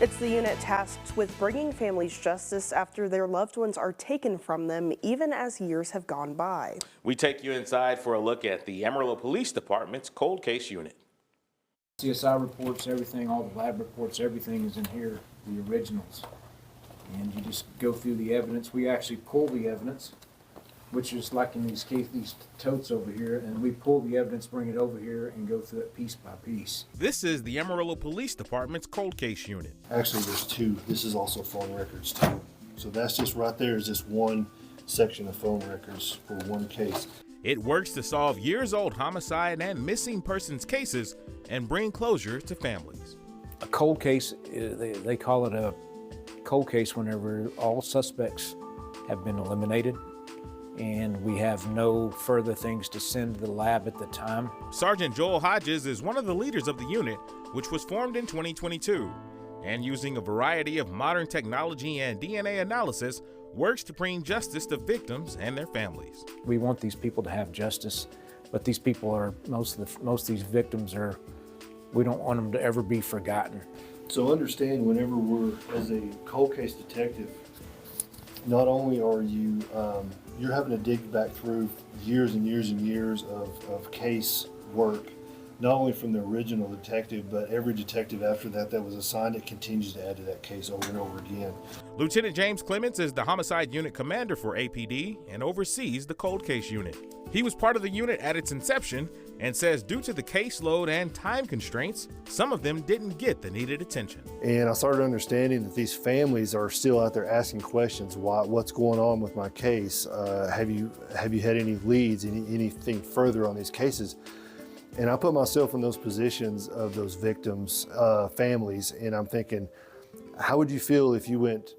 It's the unit tasked with bringing families justice after their loved ones are taken from them, even as years have gone by. We take you inside for a look at the Amarillo Police Department's cold case unit. CSI reports, everything, all the lab reports, everything is in here, the originals. And you just go through the evidence. We actually pull the evidence, which is like in these totes over here, and we pull the evidence, bring it over here, and go through it piece by piece. This is the Amarillo Police Department's cold case unit. Actually, there's two. This is also phone records too. So that's just right there is just one section of phone records for one case. It works to solve years-old homicide and missing persons cases and bring closure to families. A cold case, they call it a cold case whenever all suspects have been eliminated and we have no further things to send to the lab at the time. Sergeant Joel Hodges is one of the leaders of the unit, which was formed in 2022, and using a variety of modern technology and DNA analysis, works to bring justice to victims and their families. We want these people to have justice, but these people are, most of these victims are, we don't want them to ever be forgotten. So understand, whenever we're, as a cold case detective, not only are you, you're having to dig back through years and years and years of case work, not only from the original detective, but every detective after that was assigned, it continues to add to that case over and over again. Lieutenant James Clements is the homicide unit commander for APD and oversees the cold case unit. He was part of the unit at its inception and says due to the caseload and time constraints, some of them didn't get the needed attention. And I started understanding that these families are still out there asking questions. What's going on with my case? Have you had any leads, anything further on these cases? And I put myself in those positions of those victims' families, and I'm thinking, how would you feel if you went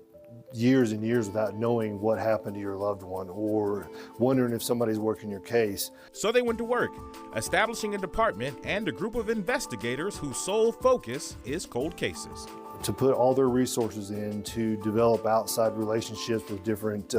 years and years without knowing what happened to your loved one, or wondering if somebody's working your case? So they went to work, establishing a department and a group of investigators whose sole focus is cold cases. To put all their resources in to develop outside relationships with different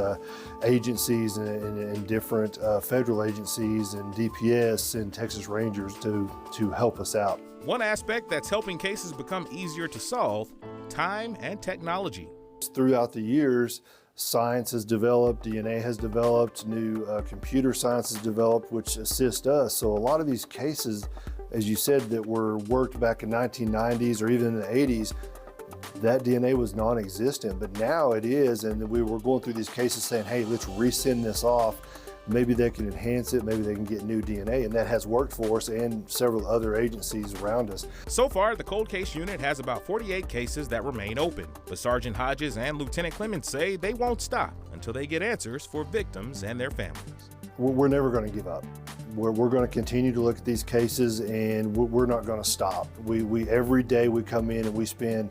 agencies and different federal agencies and DPS and Texas Rangers to help us out. One aspect that's helping cases become easier to solve, time and technology. Throughout the years, science has developed, DNA has developed, new computer science has developed, which assist us. So a lot of these cases, as you said, that were worked back in 1990s or even in the 80s, that DNA was non-existent, but now it is, and we were going through these cases saying, hey, let's resend this off. Maybe they can enhance it, maybe they can get new DNA, and that has worked for us and several other agencies around us. So far, the cold case unit has about 48 cases that remain open, but Sergeant Hodges and Lieutenant Clements say they won't stop until they get answers for victims and their families. We're never going to give up. We're going to continue to look at these cases, and we're not going to stop. We every day we come in and we spend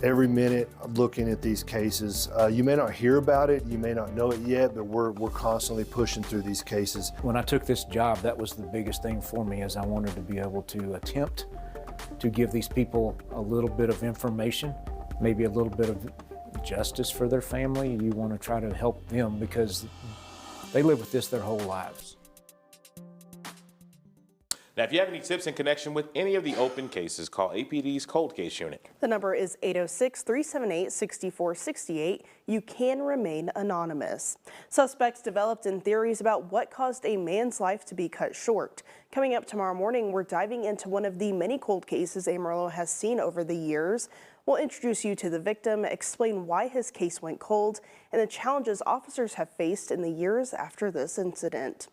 every minute looking at these cases. You may not hear about it, you may not know it yet, but we're constantly pushing through these cases. When I took this job, that was the biggest thing for me, is I wanted to be able to attempt to give these people a little bit of information, maybe a little bit of justice for their family. You want to try to help them because they live with this their whole lives. Now, if you have any tips in connection with any of the open cases, call APD's cold case unit. The number is 806-378-6468. You can remain anonymous. Suspects developed in theories about what caused a man's life to be cut short. Coming up tomorrow morning, we're diving into one of the many cold cases Amarillo has seen over the years. We'll introduce you to the victim, explain why his case went cold, and the challenges officers have faced in the years after this incident.